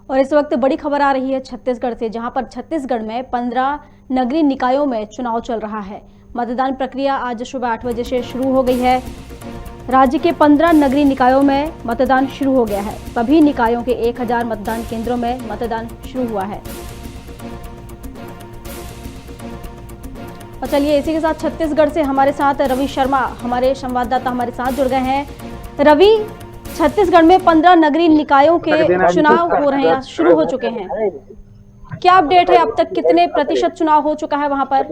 और इस वक्त बड़ी खबर आ रही है छत्तीसगढ़ से, जहां पर छत्तीसगढ़ में 15 नगरीय निकायों में चुनाव चल रहा है। मतदान प्रक्रिया आज सुबह 8 बजे से शुरू हो गई है। राज्य के 15 नगरीय निकायों में मतदान शुरू हो गया है। सभी निकायों के 1000 मतदान केंद्रों में मतदान शुरू हुआ है। और चलिए, इसी के साथ छत्तीसगढ़ से हमारे साथ रवि शर्मा, हमारे संवाददाता हमारे साथ जुड़ गए हैं। रवि, छत्तीसगढ़ में 15 नगरीय निकायों के चुनाव हो रहे हैं, शुरू हो चुके हैं। क्या अपडेट है, अब तक कितने प्रतिशत चुनाव हो चुका है वहां पर?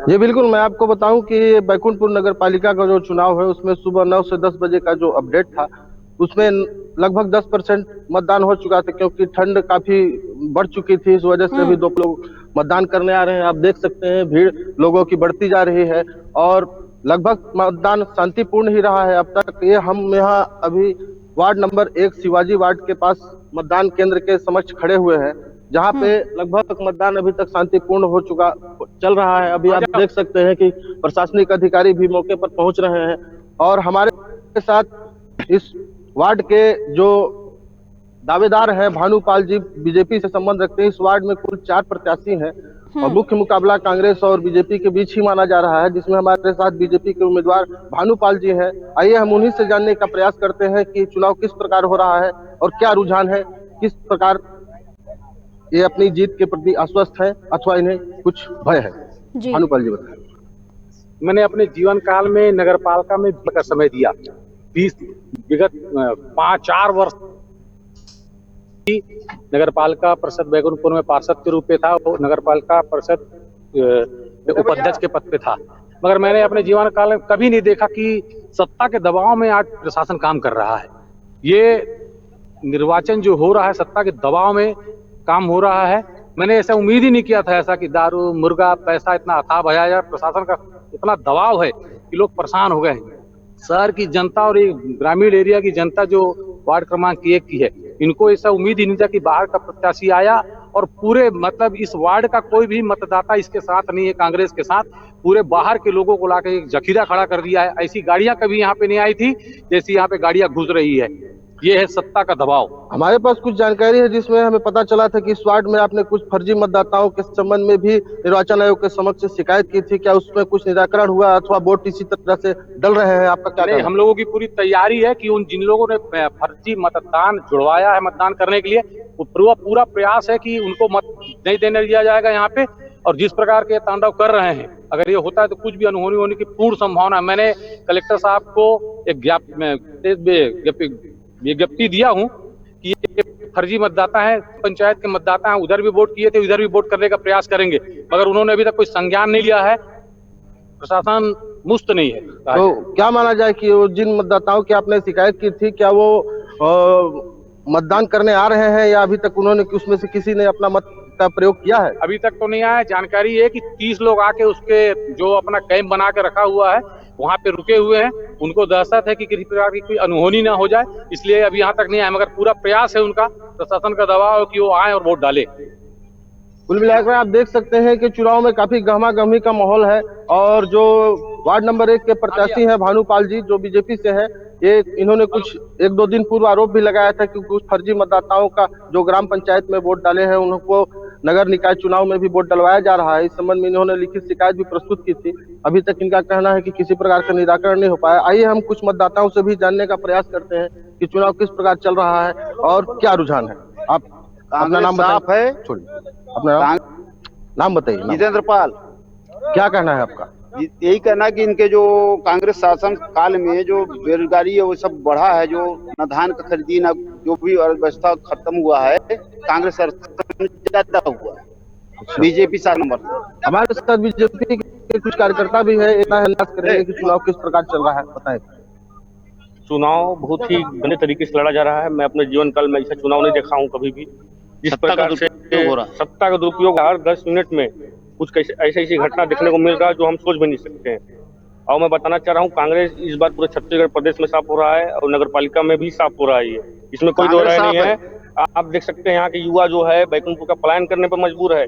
जी बिल्कुल, मैं आपको बताऊं कि बैकुंठपुर नगर पालिका का जो चुनाव है उसमें सुबह 9 से 10 बजे का जो अपडेट था उसमें लगभग 10% मतदान हो चुका था, क्योंकि ठंड काफी बढ़ चुकी थी। इस वजह से भी 2 लोग मतदान करने आ रहे हैं। आप देख सकते हैं भीड़ लोगों की बढ़ती जा रही है और लगभग मतदान शांतिपूर्ण ही रहा है अब तक। ये हम यहाँ अभी वार्ड नंबर 1 शिवाजी वार्ड के पास मतदान केंद्र के समक्ष खड़े हुए हैं, जहाँ पे लगभग मतदान अभी तक शांतिपूर्ण हो चुका चल रहा है। अभी आप देख सकते हैं कि प्रशासनिक अधिकारी भी मौके पर पहुंच रहे हैं और हमारे साथ इस वार्ड के जो दावेदार हैं भानुपाल जी बीजेपी से संबंध रखते हैं। इस वार्ड में कुल 4 प्रत्याशी हैं और मुख्य मुकाबला कांग्रेस और बीजेपी के बीच ही माना जा रहा है, जिसमें हमारे साथ बीजेपी के उम्मीदवार भानुपाल जी हैं। आइए हम उन्हीं से जानने का प्रयास करते हैं कि चुनाव किस प्रकार हो रहा है और क्या रुझान है, किस प्रकार ये अपनी जीत के प्रति आश्वस्त है अथवा इन्हें कुछ भय है। भानुपाल जी बताएं। मैंने अपने जीवन काल में नगरपालिका में का समय दिया। विगत 5-4 वर्ष नगरपालिका परिषद बैकुंठपुर में पार्षद के रूप में था, वो नगरपालिका परिषद उपाध्यक्ष के पद पे था। मगर मैंने अपने जीवन काल में कभी नहीं देखा कि सत्ता के दबाव में आज प्रशासन काम कर रहा है। ये निर्वाचन जो हो रहा है सत्ता के दबाव में काम हो रहा है। मैंने ऐसा उम्मीद ही नहीं किया था ऐसा कि दारू मुर्गा पैसा इतना अथाह बहाया जाए। प्रशासन का इतना दबाव है कि लोग परेशान हो गए हैं। शहर की जनता और ग्रामीण एरिया की जनता जो वार्ड क्रमांक 1 की है, इनको ऐसा उम्मीद ही नहीं था कि बाहर का प्रत्याशी आया और पूरे मतलब इस वार्ड का कोई भी मतदाता इसके साथ नहीं है, कांग्रेस के साथ। पूरे बाहर के लोगों को लाकर एक जखीरा खड़ा कर दिया है। ऐसी गाड़ियां कभी यहाँ पे नहीं आई थी जैसी यहाँ पे गाड़ियां घुस रही है। ये है सत्ता का दबाव। हमारे पास कुछ जानकारी है जिसमें हमें पता चला था कि इस वार्ड में आपने कुछ फर्जी मतदाताओं के संबंध में भी निर्वाचन आयोग के समक्ष शिकायत की थी। क्या उसमें कुछ निराकरण हुआ अथवा वोट इसी तरह से डल रहे हैं? आपका क्या कहना है? हम लोगों की पूरी तैयारी है कि उन जिन लोगों ने फर्जी मतदान जुड़वाया है मतदान करने के लिए, वो पूरा प्रयास है कि उनको मत नहीं देने दिया जाएगा यहाँ पे। और जिस प्रकार के तांडव कर रहे हैं, अगर ये होता है तो कुछ भी अनहोनी होने की पूर्ण संभावना है। मैंने कलेक्टर साहब को एक विज्ञप्ति दिया हूं कि ये फर्जी मतदाता है, पंचायत के मतदाता हैं, उधर भी वोट किए थे, उधर भी वोट करने का प्रयास करेंगे, मगर उन्होंने अभी तक कोई संज्ञान नहीं लिया है। प्रशासन मुस्त नहीं है। तो क्या माना जाए कि वो जिन मतदाताओं की आपने शिकायत की थी, क्या वो मतदान करने आ रहे हैं या अभी तक उन्होंने उसमें से किसी ने अपना मत का प्रयोग किया है? अभी तक तो नहीं आया। जानकारी है कि 30 लोग आके उसके जो अपना कैंप बना के रखा हुआ है वहां पे रुके हुए हैं। उनको दहशत है कि किसी प्रकार की कोई अनहोनी ना हो जाए, इसलिए अभी यहाँ तक नहीं आए। मगर पूरा प्रयास है उनका, प्रशासन का दबाव है कि वो आए और वोट डाले। कुल मिलाकर आप देख सकते हैं कि चुनाव में काफी गहमा गहमी का माहौल है और जो वार्ड नंबर 1 के प्रत्याशी हैं भानुपाल जी जो बीजेपी से है, ये इन्होंने कुछ 1-2 दिन पूर्व आरोप भी लगाया था कि कुछ फर्जी मतदाताओं का जो ग्राम पंचायत में वोट डाले हैं उनको नगर निकाय चुनाव में भी वोट डलवाया जा रहा है। इस संबंध में इन्होंने लिखित शिकायत भी प्रस्तुत की थी। अभी तक इनका कहना है कि किसी प्रकार का निराकरण नहीं हो पाया। आइए हम कुछ मतदाताओं से भी जानने का प्रयास करते हैं कि चुनाव किस प्रकार चल रहा है और क्या रुझान है। आप अपना नाम बताइए। छोड़िए, अपना नाम बताइए। जितेंद्र पाल। क्या कहना है आपका? यही कहना कि इनके जो कांग्रेस शासन काल में जो बेरोजगारी है वो सब बढ़ा है, जो न धान का खरीदी न जो भी व्यवस्था खत्म हुआ है, कांग्रेस शासन ज्यादा हुआ है। बीजेपी शासन नंबर। हमारे साथ बीजेपी के कुछ कार्यकर्ता भी है, इतना अंदाज करेंगे कि चुनाव किस प्रकार चल रहा है, बताएं। चुनाव बहुत ही गंदे तरीके से लड़ा जा रहा है। मैं अपने जीवन काल में ऐसा चुनाव नहीं देखा हूं कभी भी। जिस प्रकार से सत्ता का दुरुपयोग हर 10 मिनट में कुछ ऐसी घटना देखने को मिल रहा है जो हम सोच भी नहीं सकते हैं। और मैं बताना चाह रहा हूँ, कांग्रेस इस बार पूरे छत्तीसगढ़ प्रदेश में साफ हो रहा है और नगर पालिका में भी साफ हो रहा है। इसमें कोई दो राय नहीं है। आप देख सकते हैं यहाँ के युवा जो है बैकुंठपुर का पलायन करने पर मजबूर है।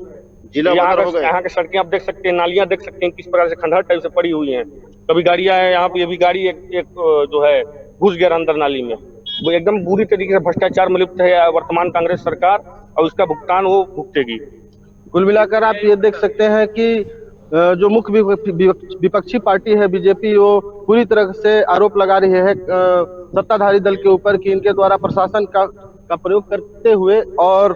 यहाँ की सड़कें आप देख सकते हैं, नालियां देख सकते हैं किस प्रकार से खंडहर टाइप से पड़ी हुई हैं। कभी गाड़ियां हैं, यहाँ पे ये भी गाड़ी एक जो है घुस गया अंदर नाली में। वो एकदम बुरी तरीके से भ्रष्टाचार में लिप्त है वर्तमान कांग्रेस सरकार, और उसका भुगतान वो भुगतेगी। कुल मिलाकर आप ये देख सकते हैं कि जो मुख्य विपक्षी पार्टी है बीजेपी, वो पूरी तरह से आरोप लगा रही है सत्ताधारी दल के ऊपर कि इनके द्वारा प्रशासन का प्रयोग करते हुए और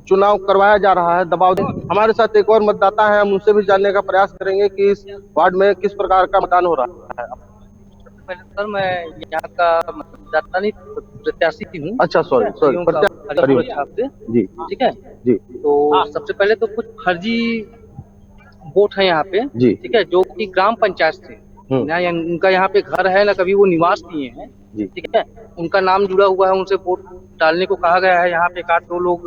चुनाव करवाया जा रहा है, दबाव। हमारे साथ एक और मतदाता है, हम उनसे भी जानने का प्रयास करेंगे कि इस वार्ड में किस प्रकार का मतदान हो रहा है। सर, मैं यहाँ का मतदाता नहीं, प्रत्याशी हूँ। अच्छा, सॉरी प्रत्याशी जी, ठीक है जी। तो सबसे पहले तो कुछ फर्जी वोट है यहाँ पे, जी। ठीक है, जो कि ग्राम पंचायत से ना उनका यहाँ पे घर है ना कभी वो निवास किए हैं, ठीक है, उनका नाम जुड़ा हुआ है, उनसे वोट डालने को कहा गया है। यहाँ पे एक आध दो लोग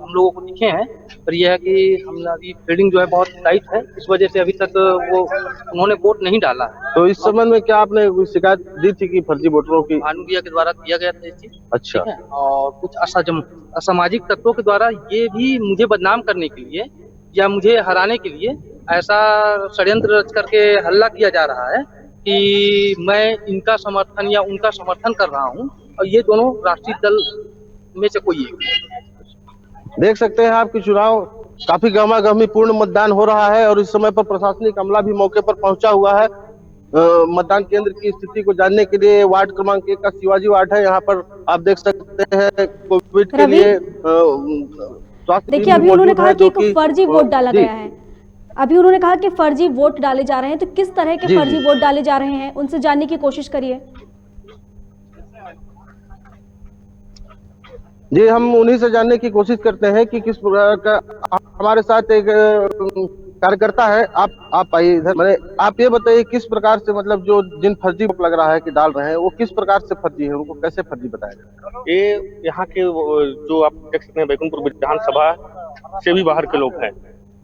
हम लोगों को दिखे हैं, पर यह है कि हम अभी फील्डिंग जो है बहुत टाइट है, इस वजह से अभी तक वो उन्होंने वोट नहीं डाला है। तो इस संबंध में क्या आपने कोई शिकायत दी थी कि फर्जी वोटरों की? भानुदिया के द्वारा किया गया था ये चीज। अच्छा। ठीक है, और कुछ असामाजिक तत्वों के द्वारा ये भी मुझे बदनाम करने के लिए या मुझे हराने के लिए ऐसा षड्यंत्र रच करके हल्ला किया जा रहा है कि मैं इनका समर्थन या उनका समर्थन कर रहा हूं, और ये दोनों राष्ट्रीय दल में से कोई एक। देख सकते हैं आपकी चुनाव काफी गहमा-गहमी पूर्ण मतदान हो रहा है, और इस समय पर प्रशासनिक अमला भी मौके पर पहुंचा हुआ है मतदान केंद्र की स्थिति को जानने के लिए। वार्ड क्रमांक 1 का शिवाजी वार्ड है, यहाँ पर आप देख सकते हैं कोविड के लिए स्वास्थ्य। देखिए, अभी उन्होंने कहा कि एक फर्जी वोट डाला गया है। अभी उन्होंने कहा कि फर्जी वोट डाले जा रहे हैं, तो किस तरह के फर्जी वोट डाले जा रहे हैं, उनसे जानने की कोशिश करिए। जी, हम उन्हीं से जानने की कोशिश करते हैं कि किस प्रकार का। हमारे साथ एक कार्यकर्ता है, आप आइए इधर। मैंने आप ये बताइए किस प्रकार से, मतलब जो जिन फर्जी वोट लग रहा है कि डाल रहे हैं, वो किस प्रकार से फर्जी है, उनको कैसे फर्जी बताया जाए? ये यहाँ के जो आप देख सकते हैं बैकुंठपुर विधानसभा से भी बाहर के लोग हैं,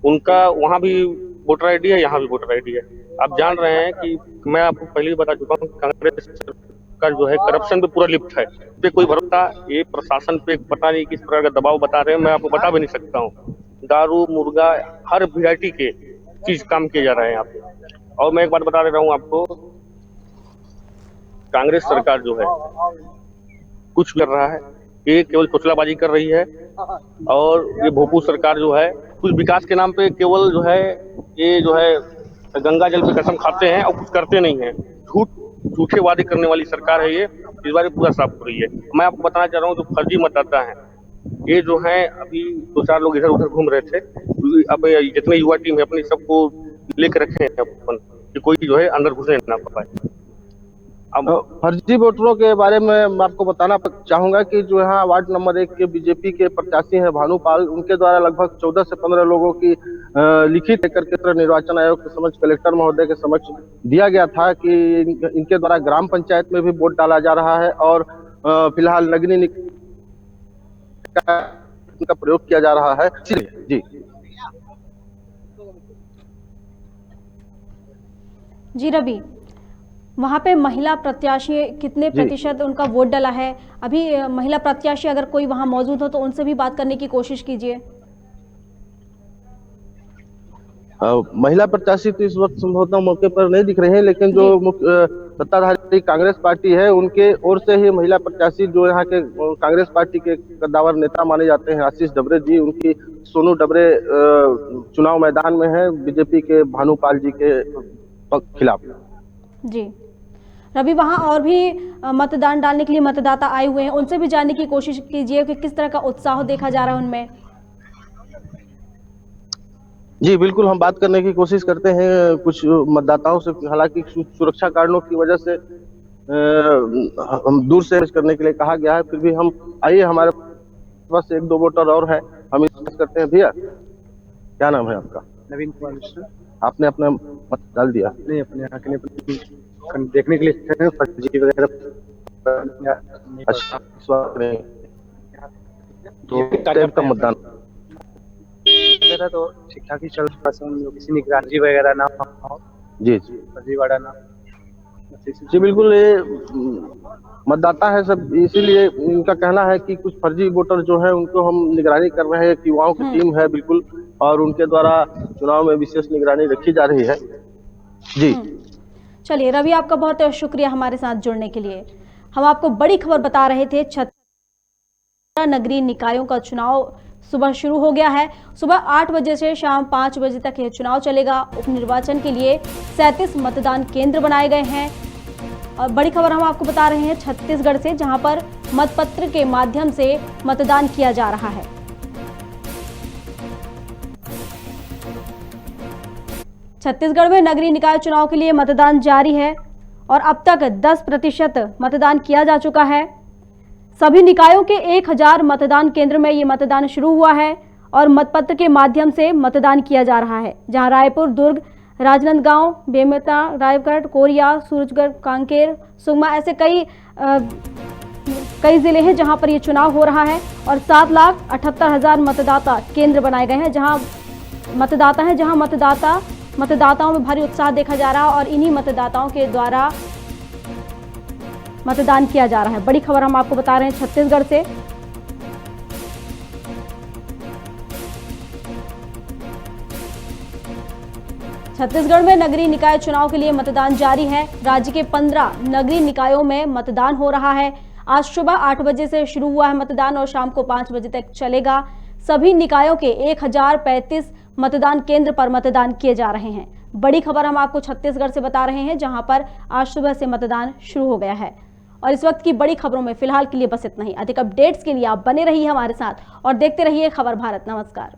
उनका वहाँ भी वोटर आईडी है, यहाँ भी वोटर आईडी है। आप जान रहे हैं कि मैं आपको पहले भी बता चुका हूँ, कांग्रेस सरकार जो है करप्शन पे पूरा लिप्त है। पे कोई भरोसा, ये प्रशासन पे पता नहीं किस प्रकार का दबाव बता रहे हैं, मैं आपको बता भी नहीं सकता हूँ। दारू, मुर्गा, हर वैरायटी के चीज काम किए जा रहे हैं यहाँ पे। और मैं एक बात बता दे रहा हूँ आपको, कांग्रेस सरकार जो है कुछ कर रहा है, ये केवल चोचलाबाजी कर रही है। और ये भोपू सरकार जो है कुछ विकास के नाम पे केवल जो है ये जो है गंगा जल पे कसम खाते हैं और कुछ करते नहीं है। झूठे वादे करने वाली सरकार है ये, इस बार पूरा साफ हो रही है। मैं आपको बताना चाह रहा हूँ, जो फर्जी मतदाता है ये जो है, अभी 2-4 लोग इधर उधर घूम रहे थे। अब जितने युवा टीम है अपनी सबको लेकर रखे हैं अपन, कि कोई जो है अंदर घुसने ना पाए। अब फर्जी वोटरों के बारे में मैं आपको बताना चाहूंगा कि जो यहाँ वार्ड नंबर 1 के बीजेपी के प्रत्याशी हैं भानुपाल, उनके द्वारा लगभग 14 से 15 लोगों की लिखित लेकर के निर्वाचन आयोग के समक्ष, कलेक्टर महोदय के समक्ष दिया गया था कि इनके द्वारा ग्राम पंचायत में भी वोट डाला जा रहा है, और फिलहाल नगरीय निकाय का प्रयोग किया जा रहा है। जी रवि, वहाँ पे महिला प्रत्याशी कितने प्रतिशत उनका वोट डाला है? अभी महिला प्रत्याशी अगर कोई वहाँ मौजूद हो तो उनसे भी बात करने की कोशिश कीजिए। महिला प्रत्याशी तो इस वक्त संभवतः मौके पर नहीं दिख रहे हैं, लेकिन जो सत्ताधारी कांग्रेस पार्टी है उनके ओर से ही महिला प्रत्याशी, जो यहाँ के कांग्रेस पार्टी के कद्दावर नेता माने जाते हैं आशीष डबरे जी, उनकी सोनू डबरे चुनाव मैदान में है बीजेपी के भानुपाल जी के खिलाफ। जी रवि, वहाँ और भी मतदान डालने के लिए मतदाता आए हुए हैं, उनसे भी जानने की कोशिश कीजिए कि किस तरह का उत्साह देखा जा रहा है उनमें। जी बिल्कुल, हम बात करने की कोशिश करते हैं कुछ मतदाताओं से। हालांकि सुरक्षा कारणों की वजह से हम दूर से करने के लिए कहा गया है, फिर भी हम आइए, हमारे पास 1-2 वोटर और है, हम इस करते हैं। भैया, क्या नाम है आपका? नवीन कुमार मिश्रा। आपने अपना मत डाल दिया? नहीं, अपने यहाँ के देखने के लिए फर्जी वगैरह। अच्छा, तो मतदान तो ठीक ठाक ही चल रहा है, किसी निगरानी वगैरह ना हो। जी फर्जीवाड़ा ना। जी बिल्कुल, ये मतदाता है सब, इसीलिए इनका कहना है कि कुछ फर्जी वोटर जो है उनको हम निगरानी कर रहे हैं। युवाओं की टीम है बिल्कुल, और उनके द्वारा चुनाव में विशेष निगरानी रखी जा रही है। जी चलिए रवि, आपका बहुत शुक्रिया हमारे साथ जुड़ने के लिए। हम आपको बड़ी खबर बता रहे थे। 16 नगरीय निकायों का चुनाव सुबह शुरू हो गया है। सुबह 8 बजे से शाम 5 बजे तक यह चुनाव चलेगा। उपनिर्वाचन के लिए 37 मतदान केंद्र बनाए गए हैं। और बड़ी खबर हम आपको बता रहे हैं छत्तीसगढ़ से, जहां पर मतपत्र के माध्यम से मतदान किया जा रहा है। छत्तीसगढ़ में नगरीय निकाय चुनाव के लिए मतदान जारी है और अब तक 10% मतदान किया जा चुका है। सभी निकायों के 1000 मतदान केंद्र में ये मतदान शुरू हुआ है और मतपत्र के माध्यम से मतदान किया जा रहा है, जहां रायपुर, दुर्ग, राजनांदगांव, बेमेतरा, रायगढ़, कोरिया, सूरजगढ़, कांकेर, सुकमा ऐसे कई जिले हैं जहां पर ये चुनाव हो रहा है। और 7,78,000 मतदाता केंद्र बनाए गए हैं, जहां मतदाताओं में भारी उत्साह देखा जा रहा है और इन्हीं मतदाताओं के द्वारा मतदान किया जा रहा है। बड़ी खबर हम आपको बता रहे हैं छत्तीसगढ़ से। छत्तीसगढ़ में नगरीय निकाय चुनाव के लिए मतदान जारी है। राज्य के 15 नगरीय निकायों में मतदान हो रहा है। आज सुबह 8 बजे से शुरू हुआ है मतदान और शाम को 5 बजे तक चलेगा। सभी निकायों के 1035 मतदान केंद्र पर मतदान किए जा रहे हैं। बड़ी खबर हम आपको छत्तीसगढ़ से बता रहे हैं, जहां पर आज सुबह से मतदान शुरू हो गया है। और इस वक्त की बड़ी खबरों में फिलहाल के लिए बस इतना ही। अधिक अपडेट्स के लिए आप बने रहिए हमारे साथ और देखते रहिए खबर भारत। नमस्कार।